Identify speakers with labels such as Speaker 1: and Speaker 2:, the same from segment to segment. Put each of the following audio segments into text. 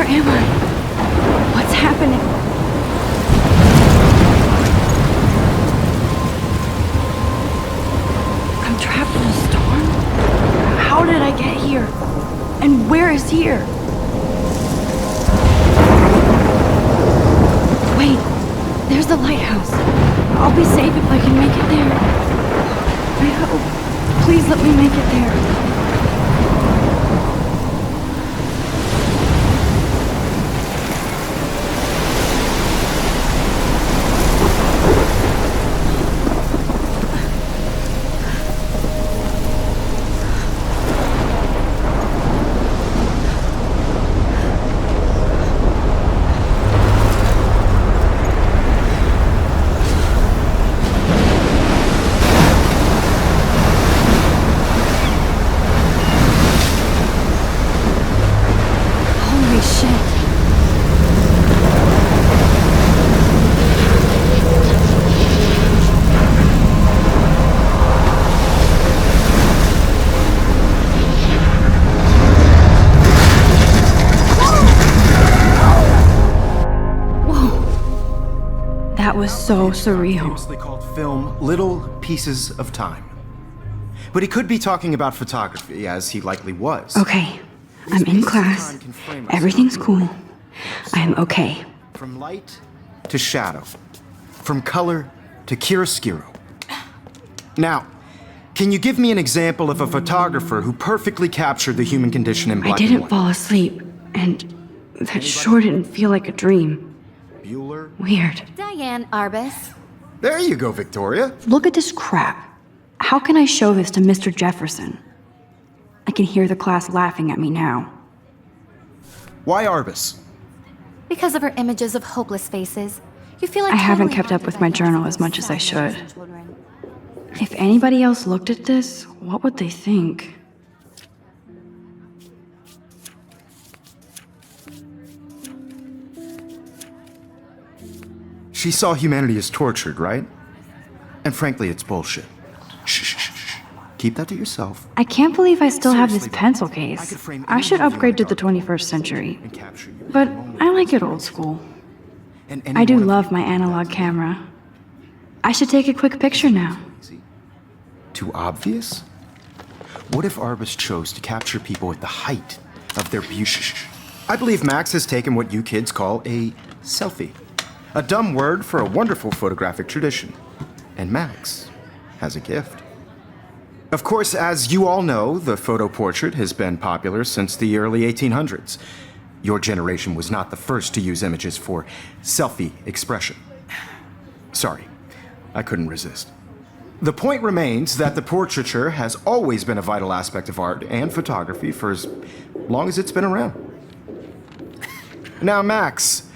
Speaker 1: Where am I? What's happening? I'm trapped in a storm? How did I get here? And where is here? Wait, there's the lighthouse. I'll be safe if I can make it there. I hope. Please let me make it there. That was so surreal.
Speaker 2: Famously called film Little Pieces of Time. But he could be talking about photography, as he likely was.
Speaker 1: Okay, I'm in class. Everything's cool. I'm okay.
Speaker 2: From light to shadow. From color to chiaroscuro. Now, can you give me an example of a photographer who perfectly captured the human condition in black and
Speaker 1: I didn't
Speaker 2: white?
Speaker 1: fall asleep, and that sure didn't feel like a dream.
Speaker 2: Bueller?
Speaker 1: Weird.
Speaker 3: Diane Arbus.
Speaker 2: There you go, Victoria.
Speaker 1: Look at this crap. How can I show this to Mr. Jefferson? I can hear the class laughing at me now.
Speaker 2: Why Arbus?
Speaker 3: Because of her images of hopeless faces. You feel like
Speaker 1: I haven't
Speaker 3: totally
Speaker 1: kept up with my
Speaker 3: haunted by
Speaker 1: journal
Speaker 3: those
Speaker 1: as much as I
Speaker 3: sad
Speaker 1: should.
Speaker 3: children.
Speaker 1: If anybody else looked at this, what would they think?
Speaker 2: She saw humanity as tortured, right? And frankly, it's bullshit. Shh, shh, shh, shh. Keep that to yourself.
Speaker 1: I can't believe I still have this
Speaker 2: Seriously,
Speaker 1: pencil
Speaker 2: I
Speaker 1: case.
Speaker 2: could frame
Speaker 1: I should
Speaker 2: any movie
Speaker 1: upgrade to
Speaker 2: on
Speaker 1: the
Speaker 2: dark
Speaker 1: 21st century.
Speaker 2: and capture you
Speaker 1: But
Speaker 2: in a moment
Speaker 1: I
Speaker 2: of
Speaker 1: like it
Speaker 2: pure
Speaker 1: old school.
Speaker 2: And any
Speaker 1: I do
Speaker 2: one of
Speaker 1: love
Speaker 2: you
Speaker 1: my
Speaker 2: can
Speaker 1: analog
Speaker 2: do
Speaker 1: camera. I should take a quick picture now.
Speaker 2: easy. Too obvious? What if Arbus chose to capture people at the height of their beauty? I believe Max has taken what you kids call a selfie. A dumb word for a wonderful photographic tradition. And Max has a gift. Of course, as you all know, the photo portrait has been popular since the early 1800s. Your generation was not the first to use images for selfie expression. Sorry, I couldn't resist. The point remains that the portraiture has always been a vital aspect of art and photography for as long as it's been around. Now, Max,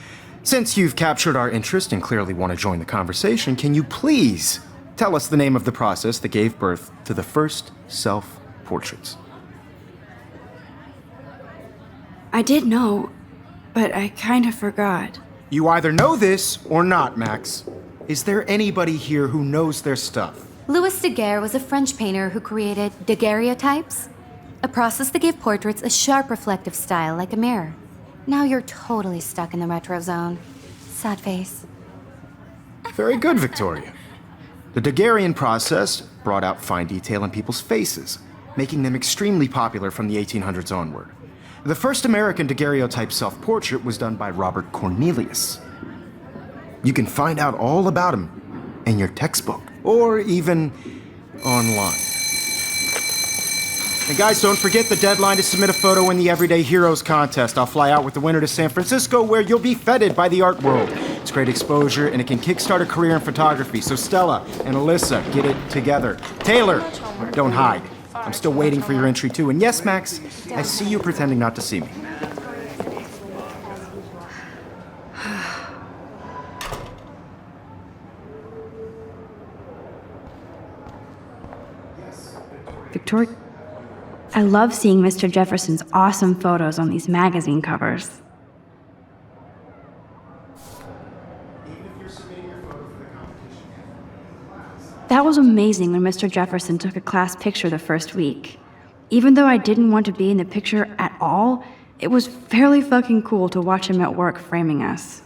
Speaker 2: since you've captured our interest and clearly want to join the conversation, can you please tell us the name of the process that gave birth to the first self-portraits?
Speaker 1: I did know, but I kind of forgot.
Speaker 2: You either know this or not, Max. Is there anybody here who knows their stuff?
Speaker 3: Louis Daguerre was a French painter who created daguerreotypes, a process that gave portraits a sharp reflective style like a mirror. Now you're totally stuck in the retro zone. Sad face.
Speaker 2: Very good, Victoria. The Daguerrean process brought out fine detail in people's faces, making them extremely popular from the 1800s onward. The first American daguerreotype self-portrait was done by Robert Cornelius. You can find out all about him in your textbook, or even online. And guys, don't forget the deadline to submit a photo in the Everyday Heroes contest. I'll fly out with the winner to San Francisco, where you'll be feted by the art world. It's great exposure, and it can kickstart a career in photography. So Stella and Alyssa, get it together. Taylor, don't hide. I'm still waiting for your entry too. And yes, Max, I see you pretending not to see me.
Speaker 1: Victoria, I love seeing Mr. Jefferson's awesome photos on these magazine covers. That was amazing when Mr. Jefferson took a class picture the first week. Even though I didn't want to be in the picture at all, It was fairly fucking cool to watch him at work framing us.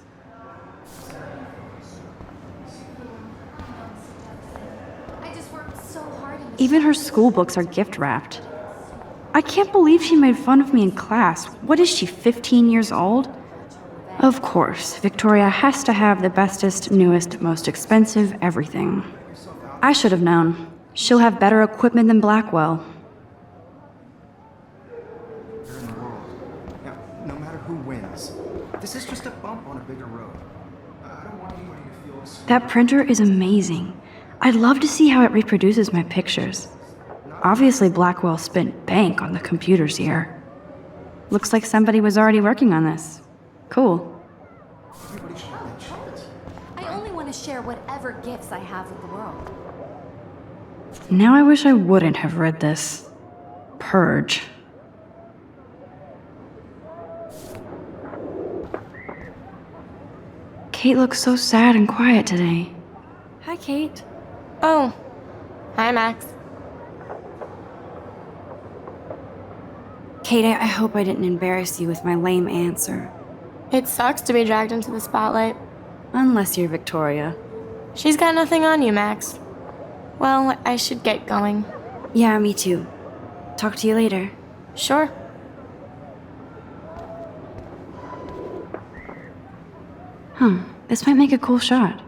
Speaker 3: I just worked so hard.
Speaker 1: Even her school books are gift wrapped. I can't believe she made fun of me in class. What is she, 15 years old? Of course, Victoria has to have the bestest, newest, most expensive everything. I should have known. She'll have better equipment than Blackwell.
Speaker 2: You're in the world. Now, no matter who wins, this is just a bump on a bigger road. I don't want anybody to feel...
Speaker 1: That printer is amazing. I'd love to see how it reproduces my pictures. Obviously, Blackwell spent bank on the computers here. Looks like somebody was already working on this. Cool.
Speaker 3: I only want to share whatever gifts I have with the world.
Speaker 1: Now I wish I wouldn't have read this. Purge. Kate looks so sad and quiet today. Hi, Kate.
Speaker 4: Oh. Hi, Max.
Speaker 1: Kate, I hope I didn't embarrass you with my lame answer.
Speaker 4: It sucks to be dragged into the spotlight.
Speaker 1: Unless you're Victoria.
Speaker 4: She's got nothing on you, Max. Well, I should get going.
Speaker 1: Yeah, me too. Talk to you later.
Speaker 4: Sure.
Speaker 1: This might make a cool shot.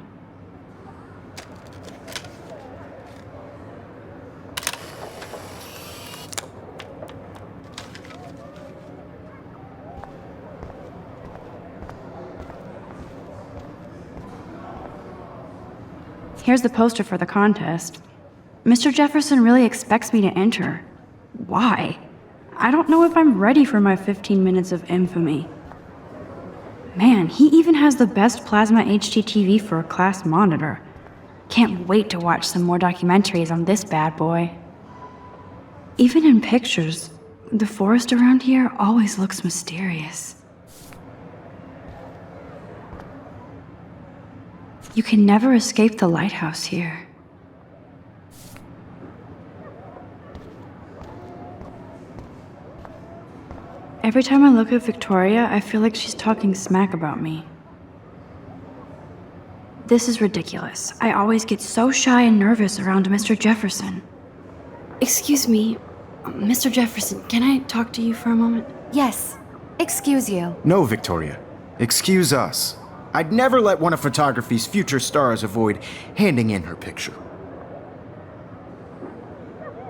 Speaker 1: Here's the poster for the contest. Mr. Jefferson really expects me to enter. Why? I don't know if I'm ready for my 15 minutes of infamy. Man, he even has the best plasma HDTV for a class monitor. Can't wait to watch some more documentaries on this bad boy. Even in pictures, the forest around here always looks mysterious. You can never escape the lighthouse here. Every time I look at Victoria, I feel like she's talking smack about me. This is ridiculous. I always get so shy and nervous around Mr. Jefferson. Excuse me, Mr. Jefferson, can I talk to you for a moment?
Speaker 3: Yes. Excuse you.
Speaker 2: No, Victoria. Excuse us. I'd never let one of photography's future stars avoid handing in her picture.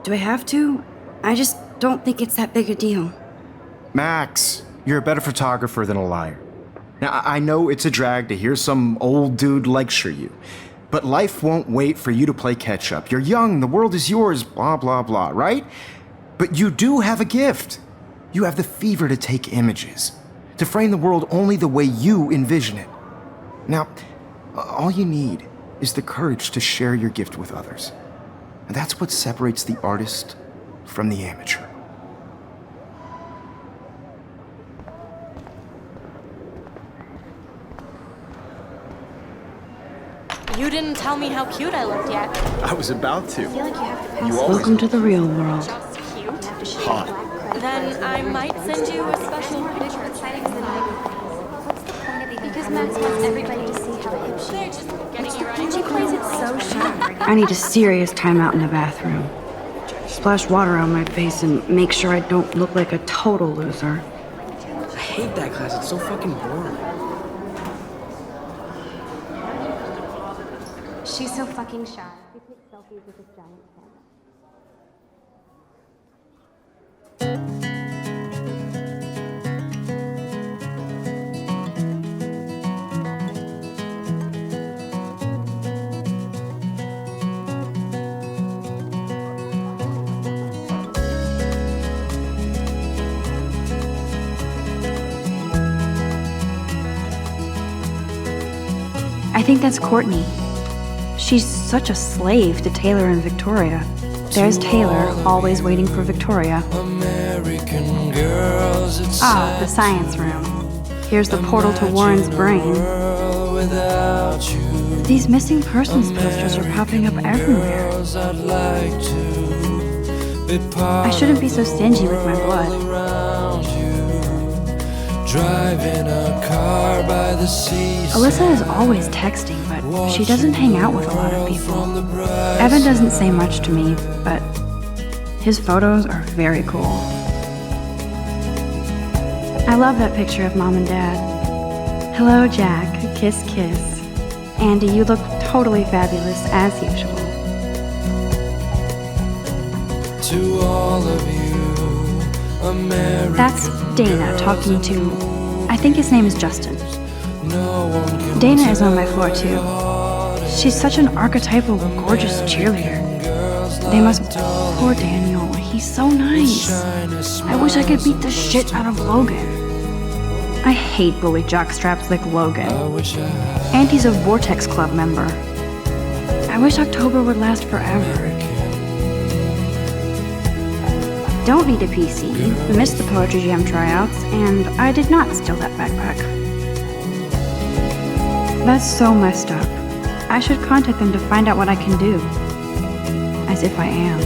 Speaker 1: Do I have to? I just don't think it's that big a deal.
Speaker 2: Max, you're a better photographer than a liar. Now, I know it's a drag to hear some old dude lecture you, but life won't wait for you to play catch-up. You're young, the world is yours, blah, blah, blah, right? But you do have a gift. You have the fever to take images, to frame the world only the way you envision it. Now, all you need is the courage to share your gift with others. And that's what separates the artist from the amateur.
Speaker 4: You didn't tell me how cute I looked yet.
Speaker 2: I was about to.
Speaker 3: I feel like you have to pass.
Speaker 1: Welcome to the real world.
Speaker 4: Just cute.
Speaker 2: Hot.
Speaker 4: Then I might send you a special picture.
Speaker 3: What's the point of even because Max wants everybody to see how hip she is.
Speaker 4: Getting you ready.
Speaker 3: She plays it so sharp.
Speaker 1: I need a serious timeout in the bathroom. Splash water on my face and make sure I don't look like a total loser.
Speaker 5: I hate that class. It's so fucking boring.
Speaker 3: She's so fucking shy. We take selfies with this giant camera.
Speaker 1: I think that's Courtney. She's such a slave to Taylor and Victoria. There's Taylor, always waiting for Victoria.
Speaker 6: American girls, it's
Speaker 1: Ah, the science room. Here's the portal to Warren's brain.
Speaker 6: without you.
Speaker 1: These missing persons posters are popping up everywhere.
Speaker 6: I'd like to be part
Speaker 1: I shouldn't be so stingy with my blood.
Speaker 6: around you. driving a car by the sea.
Speaker 1: Alyssa is always texting, but she doesn't hang out with a lot of people. Evan doesn't say much to me, but his photos are very cool. I love that picture of Mom and Dad. Hello, Jack. Kiss, kiss. Andy, you look totally fabulous, as usual.
Speaker 6: To all of you, American.
Speaker 1: That's Dana talking to, I think his name is Justin.
Speaker 6: No one can
Speaker 1: Dana is on my floor, too. She's such an archetypal, gorgeous cheerleader. They must... Poor Daniel, he's so nice. I wish I could beat the shit out of Logan. I hate bully jockstraps like Logan. And he's a Vortex Club member. I wish October would last forever. Don't need a PC, missed the Poetry Jam tryouts, and I did not steal that backpack. That's so messed up. I should contact them to find out what I can do. As if I am.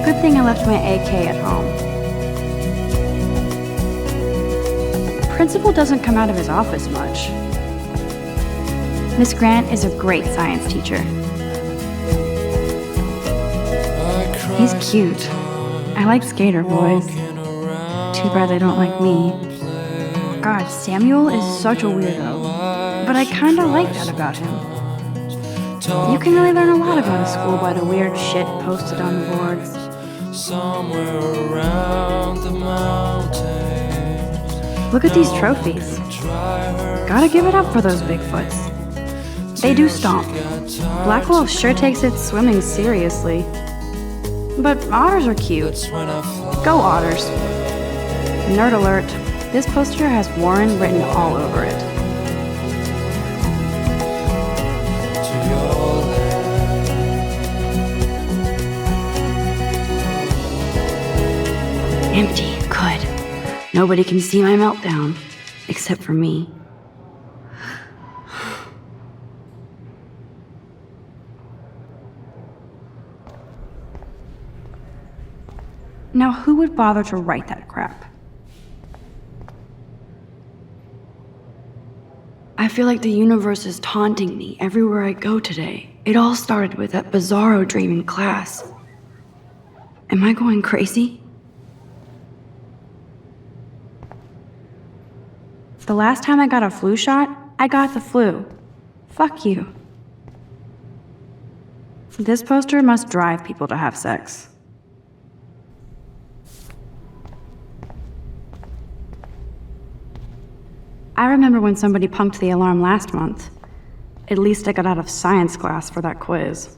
Speaker 1: Good thing I left my AK at home. Principal doesn't come out of his office much. Miss Grant is a great science teacher. He's cute. I like skater boys. Too bad they don't like me. God, Samuel is such a weirdo. But I kinda like that about him. You can really learn a lot about a school by the weird shit posted on the boards.
Speaker 6: Somewhere around the mountains.
Speaker 1: Look at these trophies. Gotta give it up for those Bigfoots. They do stomp. Blackwell sure takes its swimming seriously. But otters are cute. Go otters. Nerd alert. This poster has Warren written all over it. Empty. Good. Nobody can see my meltdown. Except for me. Now, who would bother to write that crap? I feel like the universe is taunting me everywhere I go today. It all started with that bizarro dream in class. Am I going crazy? The last time I got a flu shot, I got the flu. Fuck you. This poster must drive people to have sex. I remember when somebody punked the alarm last month. At least I got out of science class for that quiz.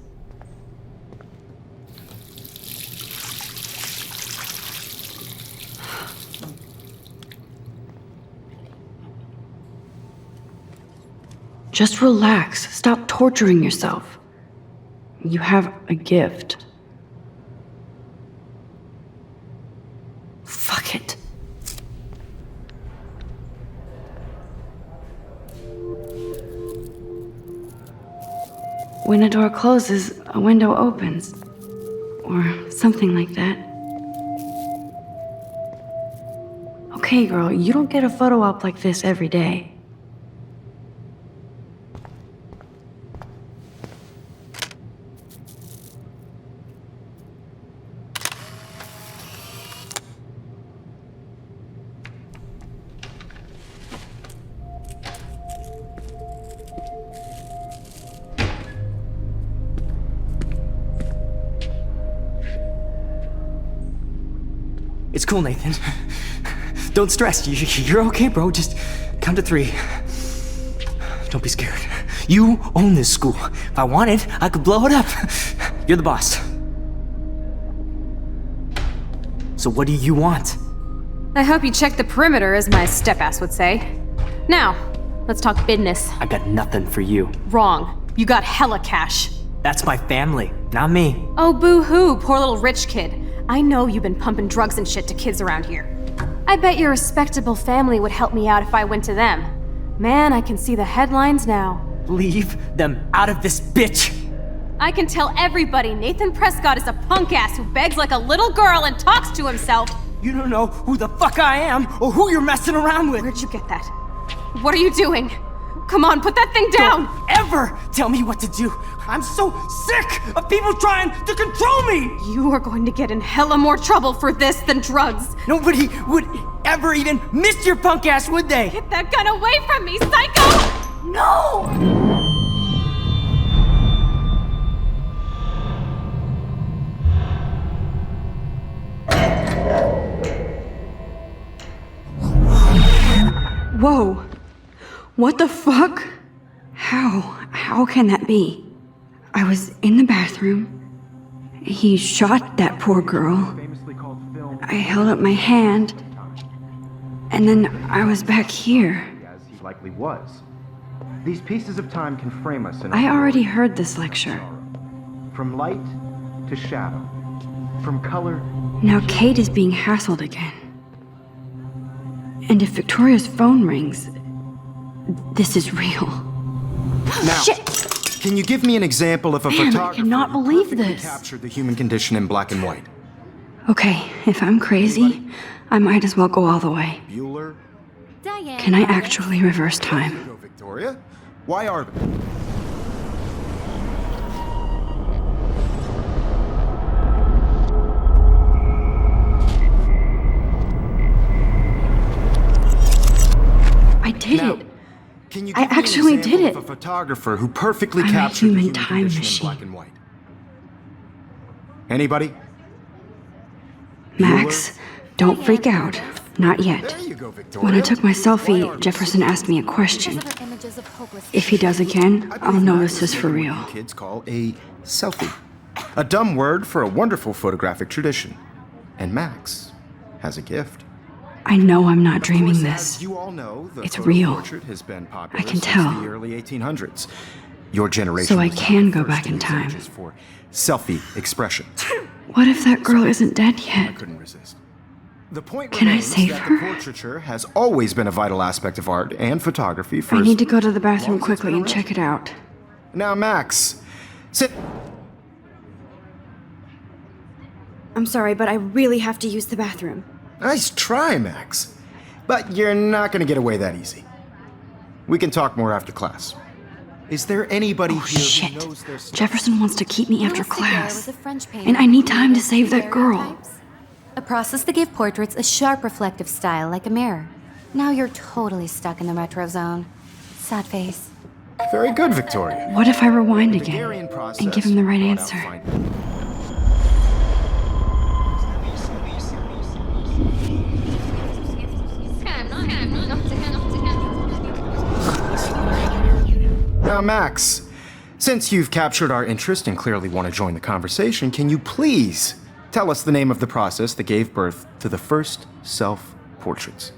Speaker 1: Just relax. Stop torturing yourself. You have a gift. Fuck it. When a door closes, a window opens. Or something like that. Okay, girl, you don't get a photo op like this every day.
Speaker 5: It's cool, Nathan. Don't stress. You're okay, bro. Just count to 3. Don't be scared. You own this school. If I wanted, I could blow it up. You're the boss. So what do you want?
Speaker 7: I hope you check the perimeter, as my step-ass would say. Now, let's talk business.
Speaker 5: I got nothing for you.
Speaker 7: Wrong. You got hella cash.
Speaker 5: That's my family, not me.
Speaker 7: Oh, boo-hoo, poor little rich kid. I know you've been pumping drugs and shit to kids around here. I bet your respectable family would help me out if I went to them. Man, I can see the headlines now.
Speaker 5: Leave them out of this bitch!
Speaker 7: I can tell everybody Nathan Prescott is a punk ass who begs like a little girl and talks to himself.
Speaker 5: You don't know who the fuck I am or who you're messing around with.
Speaker 7: Where'd you get that? What are you doing? Come on, put that thing down!
Speaker 5: Don't ever tell me what to do. I'm so sick of people trying to control me.
Speaker 7: You are going to get in hella more trouble for this than drugs.
Speaker 5: Nobody would ever even miss your punk ass, would they?
Speaker 7: Get that gun away from me, psycho! No!
Speaker 1: Whoa. What the fuck? How can that be? I was in the bathroom. He shot that poor girl. I held up my hand. And then I was back here.
Speaker 2: As he likely was. These pieces of time can frame us in
Speaker 1: I already heard this lecture.
Speaker 2: From light to shadow. From color.
Speaker 1: Now Kate is being hassled again. And if Victoria's phone rings, this is real.
Speaker 2: Now,
Speaker 1: Shit!
Speaker 2: Can you give me an example of a
Speaker 1: Man, I
Speaker 2: photographer
Speaker 1: cannot
Speaker 2: who
Speaker 1: believe
Speaker 2: perfectly
Speaker 1: this.
Speaker 2: captured the human condition in black and white?
Speaker 1: Okay, if I'm crazy, I might as well go all the way.
Speaker 2: Bueller?
Speaker 3: Diane.
Speaker 1: Can I actually reverse time?
Speaker 2: Go, Victoria. Why are they?
Speaker 1: I did
Speaker 2: Now,
Speaker 1: it.
Speaker 2: Can you
Speaker 1: I
Speaker 2: give me an
Speaker 1: actually
Speaker 2: example
Speaker 1: did
Speaker 2: of
Speaker 1: it.
Speaker 2: a photographer who perfectly
Speaker 1: I'm a
Speaker 2: captured the
Speaker 1: human
Speaker 2: human
Speaker 1: time
Speaker 2: condition in black
Speaker 1: machine.
Speaker 2: and white? Anybody?
Speaker 1: Max, don't freak out. Not yet.
Speaker 2: There you go, Victoria.
Speaker 1: When I took my
Speaker 2: Why
Speaker 1: selfie,
Speaker 2: are
Speaker 1: Jefferson asked me a question.
Speaker 3: Because of her images of hopelessness.
Speaker 1: If he does again,
Speaker 2: I
Speaker 1: I'll
Speaker 2: believe
Speaker 1: know
Speaker 2: Max
Speaker 1: this is for
Speaker 2: what
Speaker 1: real.
Speaker 2: you kids call a selfie. A dumb word for a wonderful photographic tradition. And Max has a gift.
Speaker 1: I know I'm not
Speaker 2: Of
Speaker 1: dreaming
Speaker 2: course,
Speaker 1: this.
Speaker 2: As you all know, the
Speaker 1: It's
Speaker 2: photo
Speaker 1: real.
Speaker 2: portrait has been popular
Speaker 1: I can
Speaker 2: since
Speaker 1: tell.
Speaker 2: the early 1800s. Your generation
Speaker 1: So I
Speaker 2: was
Speaker 1: can
Speaker 2: the
Speaker 1: go
Speaker 2: first
Speaker 1: back
Speaker 2: to
Speaker 1: in
Speaker 2: use
Speaker 1: time.
Speaker 2: images for selfie expression.
Speaker 1: What if that girl isn't dead
Speaker 2: I
Speaker 1: yet?
Speaker 2: couldn't resist. The point
Speaker 1: Can I
Speaker 2: remains
Speaker 1: save
Speaker 2: that
Speaker 1: her?
Speaker 2: the portraiture has always been a vital aspect of art and photography for
Speaker 1: I
Speaker 2: as
Speaker 1: need to go to the bathroom
Speaker 2: long as it's
Speaker 1: quickly
Speaker 2: been
Speaker 1: and check it out.
Speaker 2: Now, Max, sit.
Speaker 1: I'm sorry, but I really have to use the bathroom.
Speaker 2: Nice try, Max. But you're not going to get away that easy. We can talk more after class. Is there anybody
Speaker 1: Oh,
Speaker 2: here
Speaker 1: shit.
Speaker 2: who knows their stuff?
Speaker 1: Jefferson wants to keep me after
Speaker 3: Louis Daguerre
Speaker 1: class.
Speaker 3: was a French painter
Speaker 1: And I need
Speaker 3: who
Speaker 1: time to
Speaker 3: created
Speaker 1: save that girl.
Speaker 3: daguerreotypes, a process that gave portraits a sharp reflective style like a mirror. Now you're totally stuck in the retro zone. Sad face.
Speaker 2: Very good, Victoria.
Speaker 1: What if I rewind
Speaker 2: The
Speaker 1: again
Speaker 2: Daguerrean process
Speaker 1: and give him the right
Speaker 2: brought out
Speaker 1: answer?
Speaker 2: fine- Now, Max, since you've captured our interest and clearly want to join the conversation, can you please tell us the name of the process that gave birth to the first self-portraits?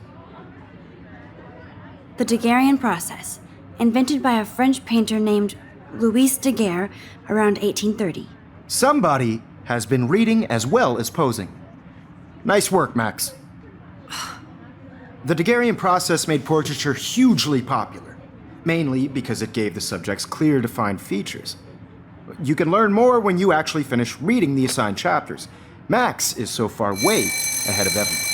Speaker 1: The Daguerrean process, invented by a French painter named Louis Daguerre around 1830.
Speaker 2: Somebody has been reading as well as posing. Nice work, Max. The Daguerrean process made portraiture hugely popular, mainly because it gave the subjects clear, defined features. You can learn more when you actually finish reading the assigned chapters. Max is so far way ahead of everyone.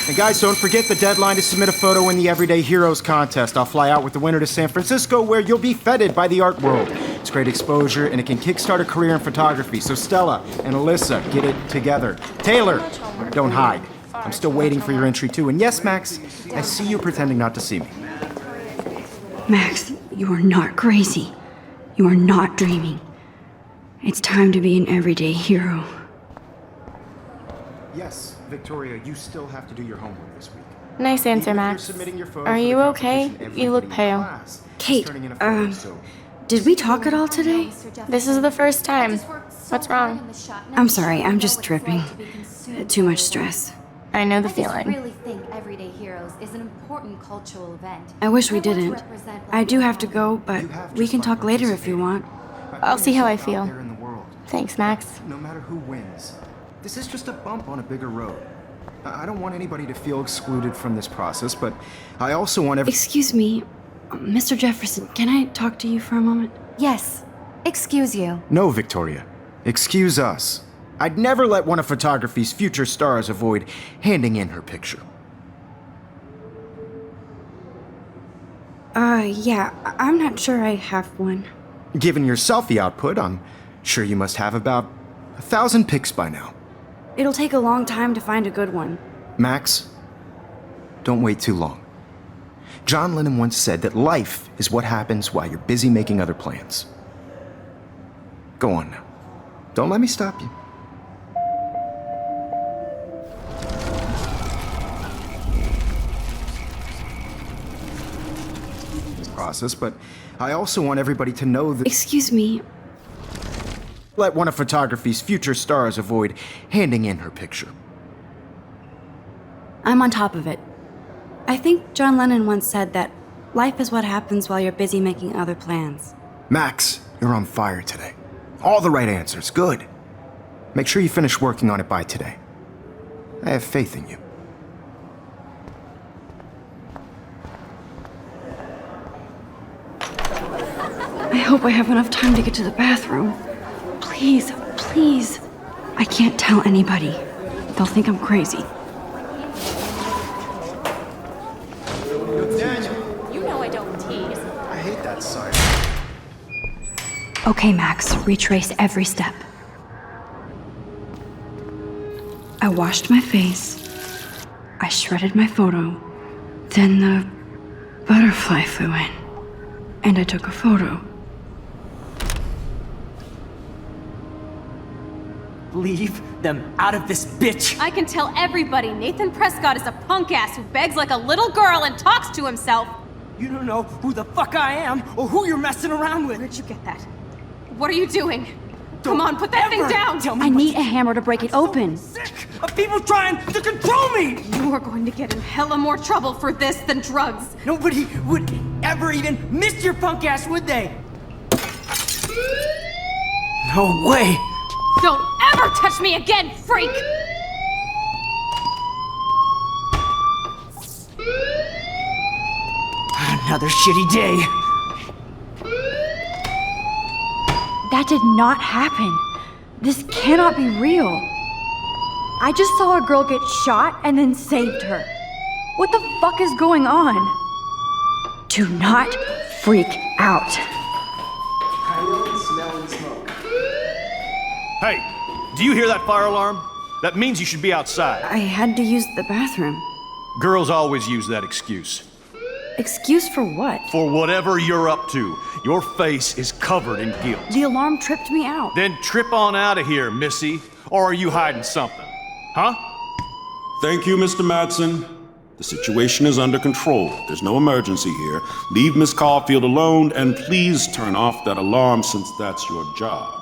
Speaker 2: And guys, don't forget the deadline to submit a photo in the Everyday Heroes contest. I'll fly out with the winner to San Francisco, where you'll be feted by the art world. It's great exposure, and it can kickstart a career in photography. So Stella and Alyssa, get it together. Taylor, don't hide. I'm still waiting for your entry too. And yes, Max, I see you pretending not to see me.
Speaker 1: Max, you are not crazy. You are not dreaming. It's time to be an everyday hero.
Speaker 2: Yes, Victoria, you still have to do your homework this week.
Speaker 4: Nice answer,
Speaker 2: Even if you're
Speaker 4: Max.
Speaker 2: submitting your photo
Speaker 4: Are
Speaker 2: for the
Speaker 4: you okay?
Speaker 2: competition,
Speaker 4: You look
Speaker 2: everybody in
Speaker 4: pale.
Speaker 2: class is
Speaker 1: Kate,
Speaker 2: turning in a photo, so
Speaker 1: did we talk at all today?
Speaker 4: This is the first time. What's wrong?
Speaker 1: I'm sorry, I'm just tripping. Too much stress.
Speaker 4: I know the
Speaker 3: I just
Speaker 4: feeling.
Speaker 3: really think Everyday Heroes is an important cultural event.
Speaker 1: I wish we
Speaker 3: want to
Speaker 1: didn't.
Speaker 3: represent
Speaker 1: I do have to
Speaker 3: Black
Speaker 1: go, but
Speaker 2: You have
Speaker 1: we
Speaker 2: just
Speaker 1: can
Speaker 2: by
Speaker 1: talk later if you want.
Speaker 4: I'll see how I
Speaker 2: Put yourself
Speaker 4: feel.
Speaker 2: out there in the world.
Speaker 4: Thanks, Max.
Speaker 2: No matter who wins, this is just a bump on a bigger road. I don't want anybody to feel excluded from this process, but I also want every.
Speaker 1: Excuse me, Mr. Jefferson, can I talk to you for a moment?
Speaker 3: Yes. Excuse you.
Speaker 2: No, Victoria. Excuse us. I'd never let one of photography's future stars avoid handing in her picture.
Speaker 1: Yeah, I'm not sure I have one.
Speaker 2: Given your selfie output, I'm sure you must have about 1,000 pics by now.
Speaker 1: It'll take a long time to find a good one.
Speaker 2: Max, don't wait too long. John Lennon once said that life is what happens while you're busy making other plans. Go on now. Don't let me stop you. Process, but I also want everybody to know that
Speaker 1: Excuse me.
Speaker 2: let one of photography's future stars avoid handing in her picture.
Speaker 1: I'm on top of it. I think John Lennon once said that life is what happens while you're busy making other plans.
Speaker 2: Max, you're on fire today. All the right answers, good. Make sure you finish working on it by today. I have faith in you.
Speaker 1: I hope I have enough time to get to the bathroom. Please, please. I can't tell anybody. They'll think I'm crazy.
Speaker 7: You know I don't tease.
Speaker 2: I hate that sign.
Speaker 1: Okay, Max, retrace every step. I washed my face. I shredded my photo. Then the butterfly flew in. And I took a photo.
Speaker 5: Leave them out of this bitch!
Speaker 7: I can tell everybody Nathan Prescott is a punk ass who begs like a little girl and talks to himself.
Speaker 5: You don't know who the fuck I am or who you're messing around with.
Speaker 7: Where'd you get that? What are you doing? Come on, put that thing
Speaker 5: Ever
Speaker 7: down!
Speaker 5: Tell me
Speaker 1: I
Speaker 5: what
Speaker 1: need
Speaker 5: to
Speaker 1: a hammer to break it open.
Speaker 5: sick of people trying to control me!
Speaker 7: You are going to get in hella more trouble for this than drugs.
Speaker 5: Nobody would ever even miss your punk ass, would they? No way!
Speaker 7: Don't ever touch me again, freak!
Speaker 5: Another shitty day.
Speaker 1: That did not happen. This cannot be real. I just saw a girl get shot and then saved her. What the fuck is going on? Do not freak out.
Speaker 8: Hey, do you hear that fire alarm? That means you should be outside.
Speaker 1: I had to use the bathroom.
Speaker 8: Girls always use that excuse.
Speaker 1: Excuse for what?
Speaker 8: For whatever you're up to, your face is covered in guilt.
Speaker 1: The alarm tripped me out.
Speaker 8: Then trip on out of here, Missy. Or are you hiding something? Huh?
Speaker 9: Thank you, Mr. Madsen. The situation is under control. There's no emergency here. Leave Miss Caulfield alone, and please turn off that alarm since that's your job.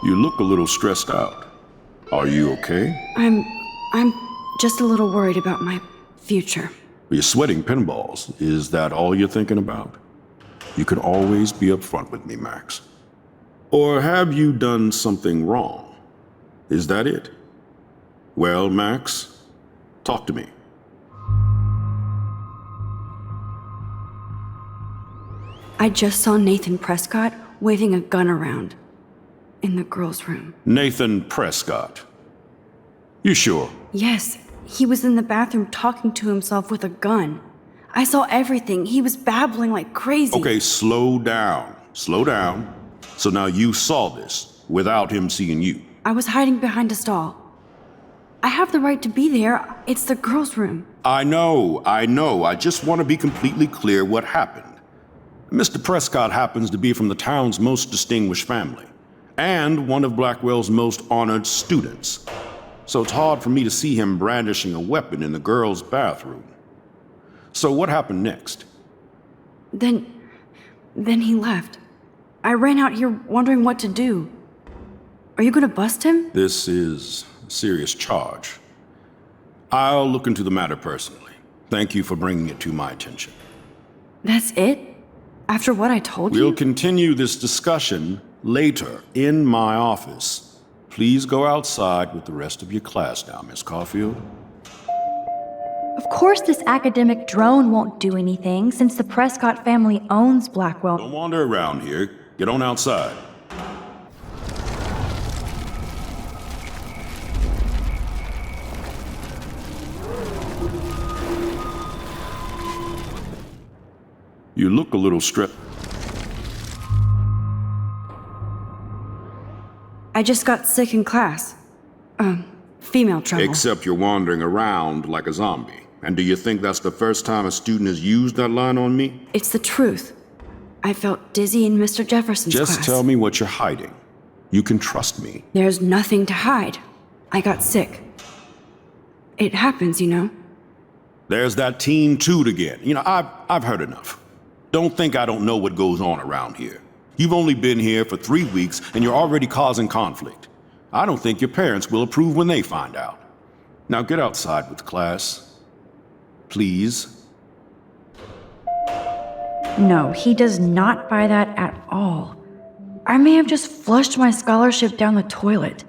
Speaker 9: You look a little stressed out. Are you okay?
Speaker 1: I'm just a little worried about my future.
Speaker 9: You're sweating pinballs. Is that all you're thinking about? You can always be upfront with me, Max. Or have you done something wrong? Is that it? Well, Max, talk to me.
Speaker 1: I just saw Nathan Prescott waving a gun around in the girls' room.
Speaker 9: Nathan Prescott. You sure?
Speaker 1: Yes, he was in the bathroom talking to himself with a gun. I saw everything. He was babbling like crazy.
Speaker 9: Okay, slow down. Slow down. So now you saw this without him seeing you.
Speaker 1: I was hiding behind a stall. I have the right to be there. It's the girls' room.
Speaker 9: I know. I just want to be completely clear what happened. Mr. Prescott happens to be from the town's most distinguished family, and one of Blackwell's most honored students. So it's hard for me to see him brandishing a weapon in the girls' bathroom. So what happened next?
Speaker 1: Then he left. I ran out here wondering what to do. Are you gonna bust him?
Speaker 9: This is a serious charge. I'll look into the matter personally. Thank you for bringing it to my attention.
Speaker 1: That's it? After what I told you?
Speaker 9: We'll continue this discussion later in my office. Please go outside with the rest of your class now, Miss Caulfield.
Speaker 1: Of course this academic drone won't do anything since the Prescott family owns Blackwell.
Speaker 9: Don't wander around here. Get on outside. You look a little stressed.
Speaker 1: I just got sick in class. Female trouble.
Speaker 9: Except you're wandering around like a zombie. And do you think that's the first time a student has used that line on me?
Speaker 1: It's the truth. I felt dizzy in Mr. Jefferson's class.
Speaker 9: Just tell me what you're hiding. You can trust me.
Speaker 1: There's nothing to hide. I got sick. It happens, you know.
Speaker 9: There's that teen toot again. You know, I've heard enough. Don't think I don't know what goes on around here. You've only been here for 3 weeks and you're already causing conflict. I don't think your parents will approve when they find out. Now get outside with class. Please.
Speaker 1: No, he does not buy that at all. I may have just flushed my scholarship down the toilet.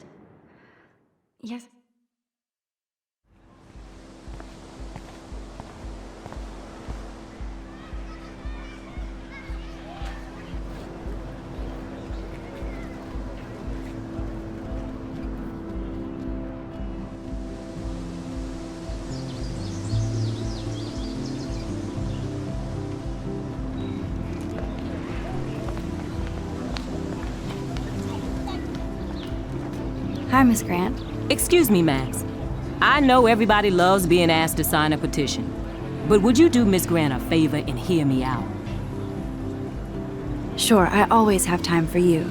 Speaker 1: Yes. Hi, Miss Grant.
Speaker 10: Excuse me, Max. I know everybody loves being asked to sign a petition, but would you do Miss Grant a favor and hear me out?
Speaker 1: Sure, I always have time for you.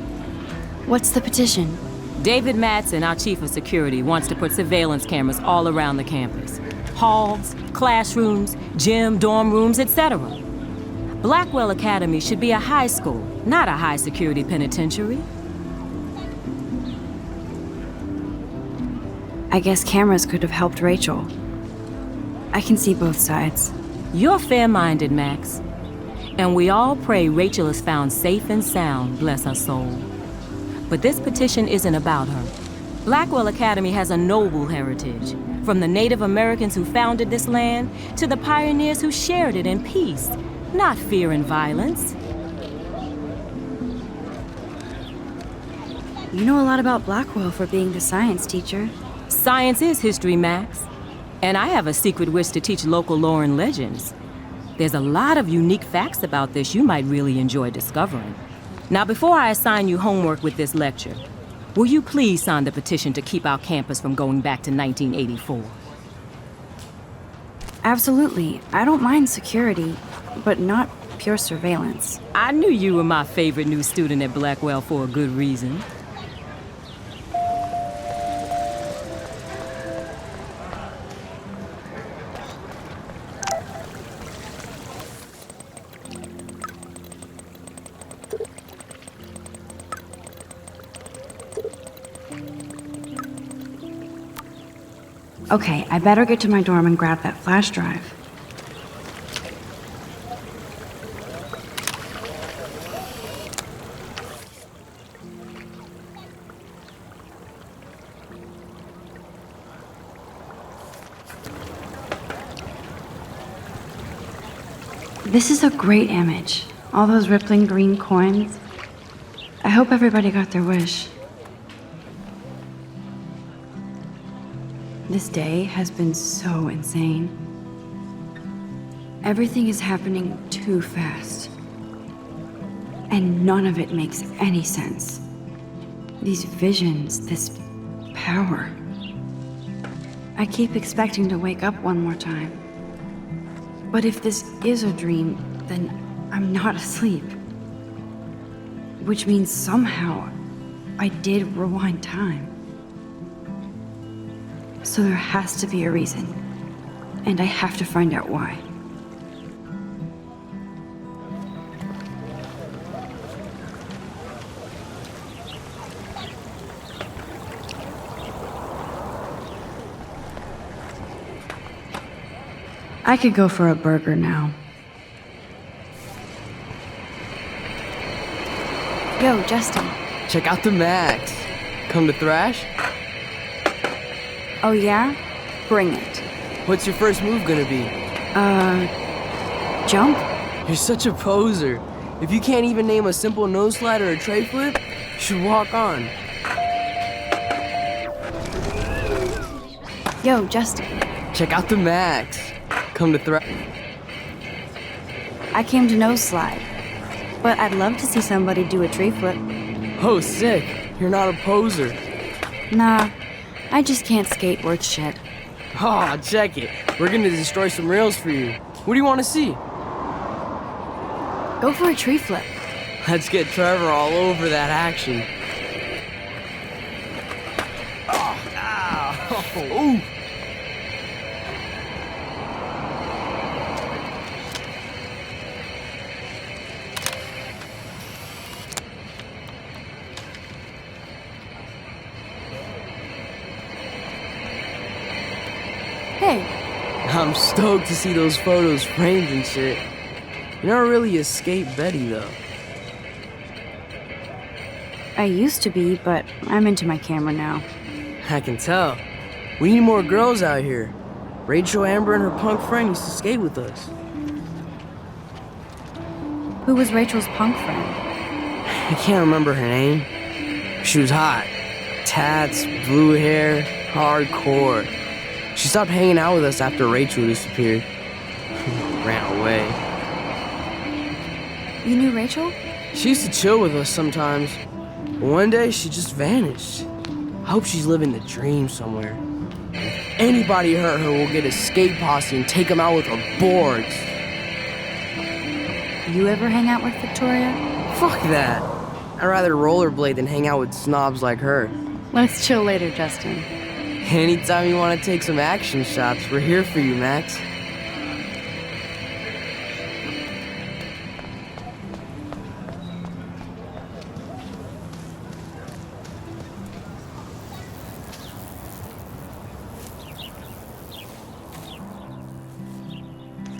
Speaker 1: What's the petition?
Speaker 10: David Madsen, our chief of security, wants to put surveillance cameras all around the campus. Halls, classrooms, gym, dorm rooms, etc. Blackwell Academy should be a high school, not a high-security penitentiary.
Speaker 1: I guess cameras could have helped Rachel. I can see both sides.
Speaker 10: You're fair-minded, Max. And we all pray Rachel is found safe and sound, bless her soul. But this petition isn't about her. Blackwell Academy has a noble heritage, from the Native Americans who founded this land to the pioneers who shared it in peace, not fear and violence.
Speaker 1: You know a lot about Blackwell for being the science teacher.
Speaker 10: Science is history, Max. And I have a secret wish to teach local lore and legends. There's a lot of unique facts about this you might really enjoy discovering. Now, before I assign you homework with this lecture, will you please sign the petition to keep our campus from going back to 1984?
Speaker 1: Absolutely. I don't mind security, but not pure surveillance.
Speaker 10: I knew you were my favorite new student at Blackwell for a good reason.
Speaker 1: Okay, I better get to my dorm and grab that flash drive. This is a great image. All those rippling green coins. I hope everybody got their wish. This day has been so insane. Everything is happening too fast. And none of it makes any sense. These visions, this power. I keep expecting to wake up one more time. But if this is a dream, then I'm not asleep. Which means somehow I did rewind time. So there has to be a reason, and I have to find out why. I could go for a burger now. Yo, Justin.
Speaker 11: Check out the Max. Come to thrash?
Speaker 1: Oh yeah? Bring it.
Speaker 11: What's your first move gonna be?
Speaker 1: Jump?
Speaker 11: You're such a poser. If you can't even name a simple nose slide or a tray flip, you should walk on.
Speaker 1: Yo, Justin.
Speaker 11: Check out the Max. Come to
Speaker 1: I came to nose slide, but I'd love to see somebody do a tree flip.
Speaker 11: Oh, sick. You're not a poser.
Speaker 1: Nah, I just can't skate worth shit.
Speaker 11: Oh, check it. We're gonna destroy some rails for you. What do you want to see?
Speaker 1: Go for a tree flip.
Speaker 11: Let's get Trevor all over that action. Oh, ow. Ooh.
Speaker 1: Hey,
Speaker 11: I'm stoked to see those photos framed and shit. You're not really a skate Betty, though.
Speaker 1: I used to be, but I'm into my camera now.
Speaker 11: I can tell. We need more girls out here. Rachel, Amber, and her punk friend used to skate with us.
Speaker 1: Who was Rachel's punk friend?
Speaker 11: I can't remember her name. She was hot. Tats, blue hair, hardcore. She stopped hanging out with us after Rachel disappeared. Ran away.
Speaker 1: You knew Rachel?
Speaker 11: She used to chill with us sometimes. But one day, she just vanished. I hope she's living the dream somewhere. If anybody hurt her, we'll get a skate posse and take them out with our boards.
Speaker 1: You ever hang out with Victoria?
Speaker 11: Fuck that. I'd rather rollerblade than hang out with snobs like her.
Speaker 1: Let's chill later, Justin.
Speaker 11: Anytime you want to take some action shots, we're here for you, Max.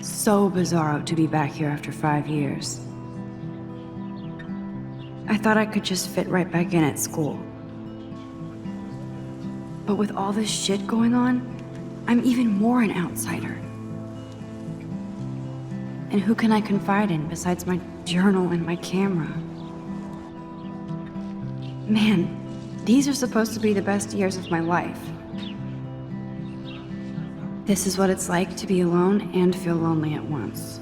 Speaker 1: So bizarro to be back here after 5 years. I thought I could just fit right back in at school. But with all this shit going on, I'm even more an outsider. And who can I confide in besides my journal and my camera? Man, these are supposed to be the best years of my life. This is what it's like to be alone and feel lonely at once.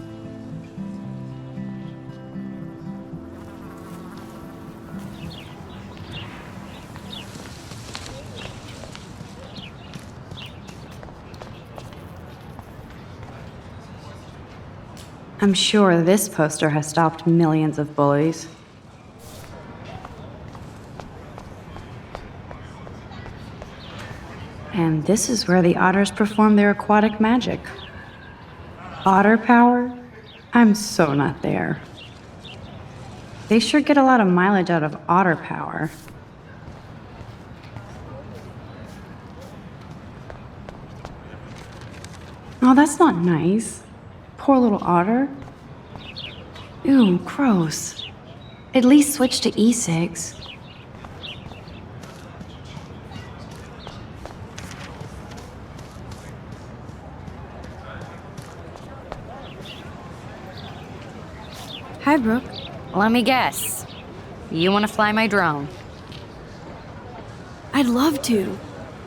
Speaker 1: I'm sure this poster has stopped millions of bullies. And this is where the otters perform their aquatic magic. Otter power? I'm so not there. They sure get a lot of mileage out of otter power. Oh, that's not nice. Poor little otter. Ew, gross. At least switch to e-cigs. Hi, Brooke.
Speaker 3: Let me guess. You want to fly my drone?
Speaker 1: I'd love to.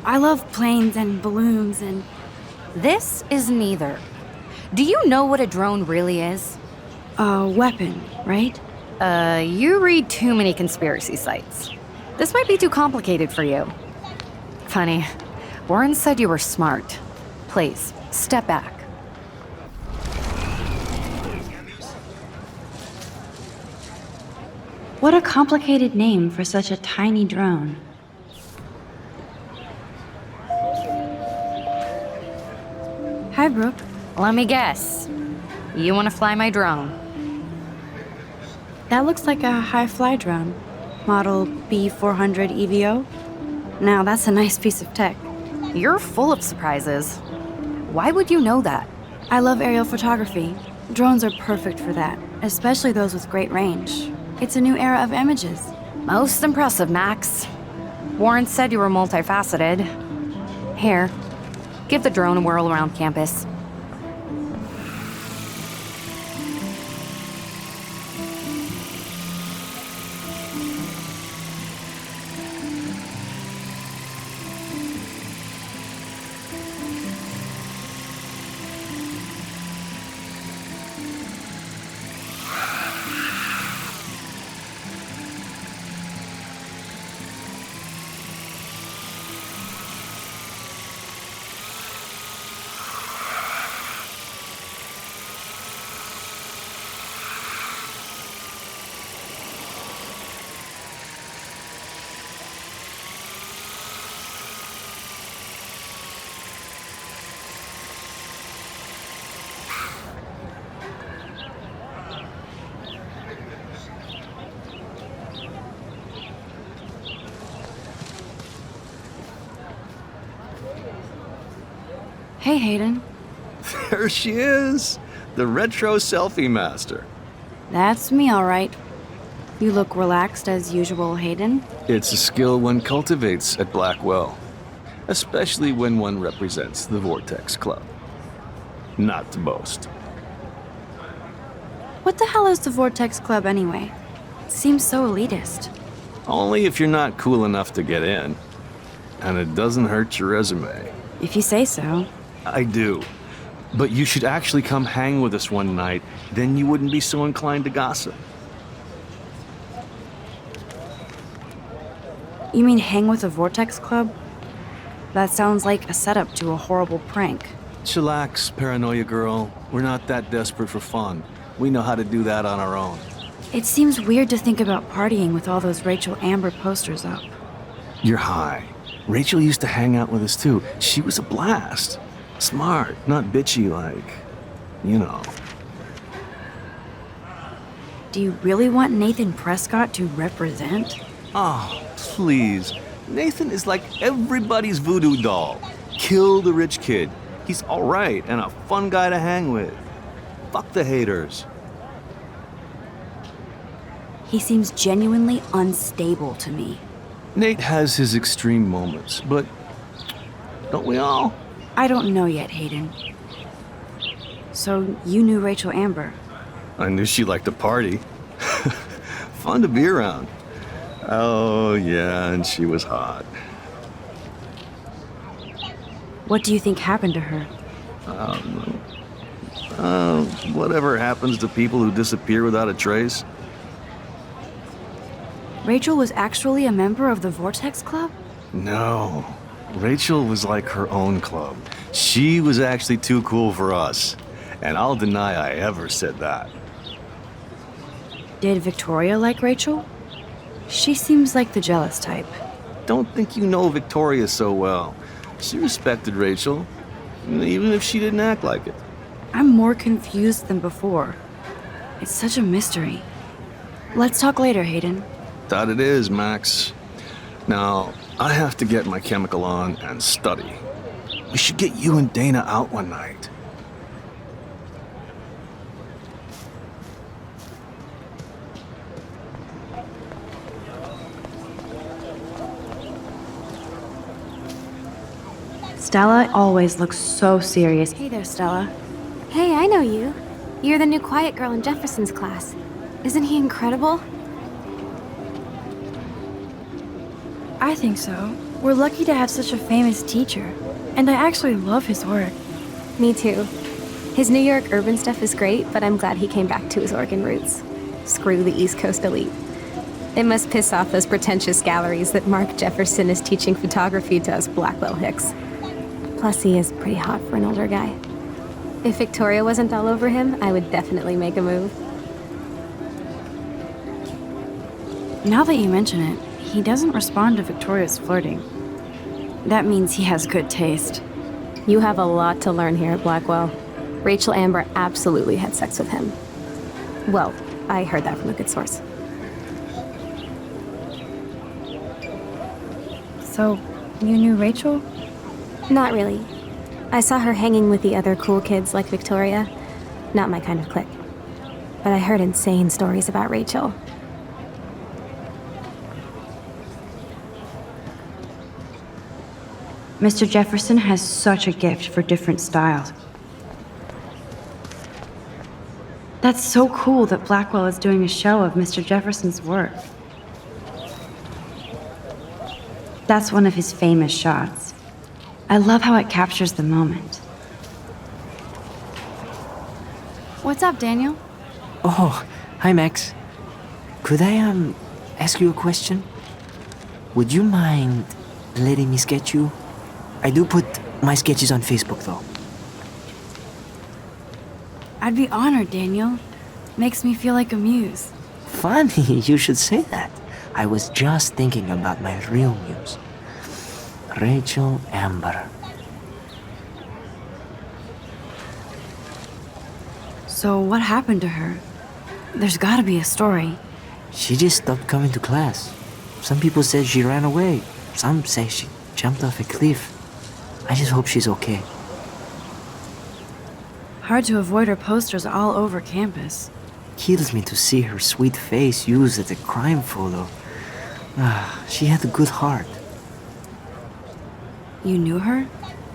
Speaker 1: I love planes and balloons and...
Speaker 3: This is neither. Do you know what a drone really is?
Speaker 1: A weapon, right?
Speaker 3: You read too many conspiracy sites. This might be too complicated for you. Funny, Warren said you were smart. Please, step back.
Speaker 1: What a complicated name for such a tiny drone. Hi, Brooke.
Speaker 3: Let me guess. You want to fly my drone?
Speaker 1: That looks like a high-fly drone. Model B400 EVO. Now, that's a nice piece of tech.
Speaker 3: You're full of surprises. Why would you know that?
Speaker 1: I love aerial photography. Drones are perfect for that, especially those with great range. It's a new era of images.
Speaker 3: Most impressive, Max. Warren said you were multifaceted. Here, Give the drone a whirl around campus.
Speaker 1: Hey, Hayden.
Speaker 8: There she is, the retro selfie master.
Speaker 1: That's me, all right. You look relaxed as usual, Hayden.
Speaker 8: It's a skill one cultivates at Blackwell, especially when one represents the Vortex Club. Not to boast.
Speaker 1: What the hell is the Vortex Club anyway? It seems so elitist.
Speaker 8: Only if you're not cool enough to get in. And it doesn't hurt your resume.
Speaker 1: If you say so.
Speaker 8: I do. But you should actually come hang with us one night, then you wouldn't be so inclined to gossip.
Speaker 1: You mean hang with the Vortex Club? That sounds like a setup to a horrible prank.
Speaker 8: Chillax, paranoia girl. We're not that desperate for fun. We know how to do that on our own.
Speaker 1: It seems weird to think about partying with all those Rachel Amber posters up.
Speaker 8: You're high. Rachel used to hang out with us too. She was a blast. Smart, not bitchy like, you know.
Speaker 1: Do you really want Nathan Prescott to represent?
Speaker 8: Oh, please. Nathan is like everybody's voodoo doll. Kill the rich kid. He's all right and a fun guy to hang with. Fuck the haters.
Speaker 1: He seems genuinely unstable to me.
Speaker 8: Nate has his extreme moments, but don't we all?
Speaker 1: I don't know yet, Hayden. So, you knew Rachel Amber?
Speaker 8: I knew she liked to party. Fun to be around. Oh, yeah, and she was hot.
Speaker 1: What do you think happened to her?
Speaker 8: Whatever happens to people who disappear without a trace.
Speaker 1: Rachel was actually a member of the Vortex Club?
Speaker 8: No. Rachel was like her own club. She was actually too cool for us. And I'll deny I ever said that.
Speaker 1: Did Victoria like Rachel? She seems like the jealous type.
Speaker 8: Don't think you know Victoria so well. She respected Rachel, even if she didn't act like it.
Speaker 1: I'm more confused than before. It's such a mystery. Let's talk later, Hayden.
Speaker 8: That it is, Max. Now, I have to get my chemical on and study. We should get you and Dana out one night.
Speaker 1: Stella always looks so serious. Hey there, Stella.
Speaker 7: Hey, I know you. You're the new quiet girl in Jefferson's class. Isn't he incredible?
Speaker 1: I think so. We're lucky to have such a famous teacher. And I actually love his work.
Speaker 7: Me too. His New York urban stuff is great, but I'm glad he came back to his Oregon roots. Screw the East Coast elite. It must piss off those pretentious galleries that Mark Jefferson is teaching photography to us Blackwell hicks. Plus, he is pretty hot for an older guy. If Victoria wasn't all over him, I would definitely make a move.
Speaker 1: Now that you mention it, he doesn't respond to Victoria's flirting. That means he has good taste.
Speaker 7: You have a lot to learn here at Blackwell. Rachel Amber absolutely had sex with him. Well, I heard that from a good source.
Speaker 1: So, you knew Rachel?
Speaker 7: Not really. I saw her hanging with the other cool kids like Victoria. Not my kind of clique. But I heard insane stories about Rachel.
Speaker 1: Mr. Jefferson has such a gift for different styles. That's so cool that Blackwell is doing a show of Mr. Jefferson's work. That's one of his famous shots. I love how it captures the moment. What's up, Daniel?
Speaker 5: Oh, hi, Max. Could I, ask you a question? Would you mind letting me sketch you? I do put my sketches on Facebook, though.
Speaker 1: I'd be honored, Daniel. Makes me feel like a muse.
Speaker 5: Funny, you should say that. I was just thinking about my real muse. Rachel Amber.
Speaker 1: So what happened to her? There's gotta be a story.
Speaker 5: She just stopped coming to class. Some people said she ran away. Some say she jumped off a cliff. I just hope she's okay.
Speaker 1: Hard to avoid her posters all over campus.
Speaker 5: Kills me to see her sweet face used as a crime photo. She had a good heart.
Speaker 1: You knew her?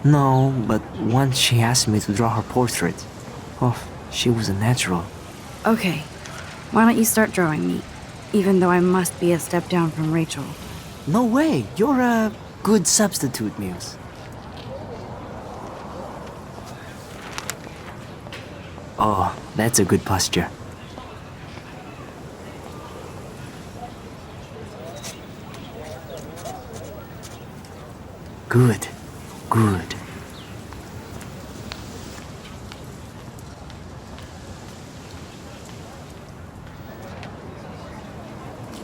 Speaker 5: No, but once she asked me to draw her portrait. Oh, she was a natural.
Speaker 1: Okay, why don't you start drawing me? Even though I must be a step down from Rachel.
Speaker 5: No way, you're a good substitute, Muse. Oh, that's a good posture. Good, good.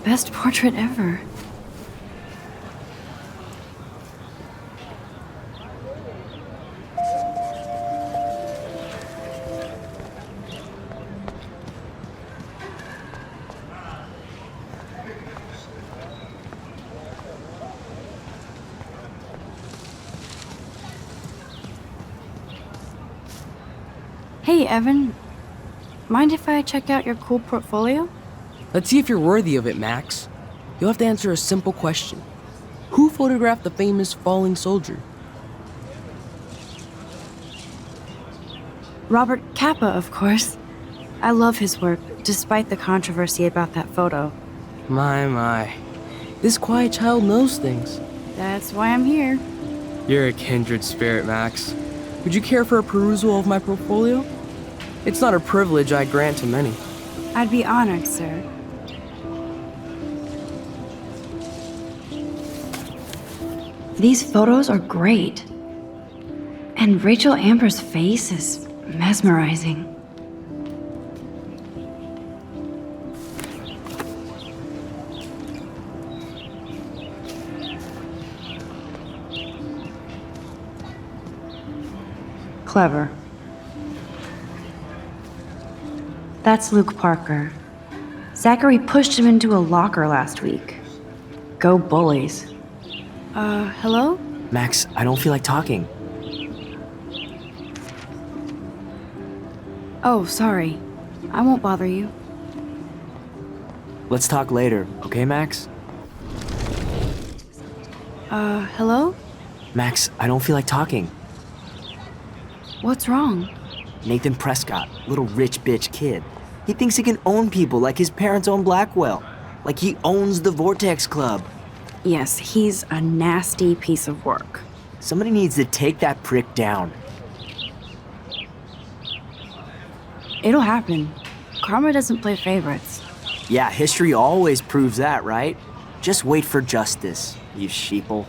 Speaker 1: Best portrait ever. Hey, Evan. Mind if I check out your cool portfolio?
Speaker 11: Let's see if you're worthy of it, Max. You'll have to answer a simple question. Who photographed the famous falling soldier?
Speaker 1: Robert Capa, of course. I love his work, despite the controversy about that photo.
Speaker 11: My. This quiet child knows things.
Speaker 1: That's why I'm here.
Speaker 11: You're a kindred spirit, Max. Would you care for a perusal of my portfolio? It's not a privilege I grant to many.
Speaker 1: I'd be honored, sir. These photos are great. And Rachel Amber's face is mesmerizing. Clever. That's Luke Parker. Zachary pushed him into a locker last week. Go bullies. Hello?
Speaker 5: Max, I don't feel like talking.
Speaker 1: Oh, sorry. I won't bother you.
Speaker 5: Let's talk later, okay, Max?
Speaker 1: Hello?
Speaker 5: Max, I don't feel like talking.
Speaker 1: What's wrong?
Speaker 5: Nathan Prescott, little rich bitch kid. He thinks he can own people like his parents own Blackwell. Like he owns the Vortex Club.
Speaker 1: Yes, he's a nasty piece of work.
Speaker 5: Somebody needs to take that prick down.
Speaker 1: It'll happen. Karma doesn't play favorites.
Speaker 5: Yeah, history always proves that, right? Just wait for justice, you sheeple.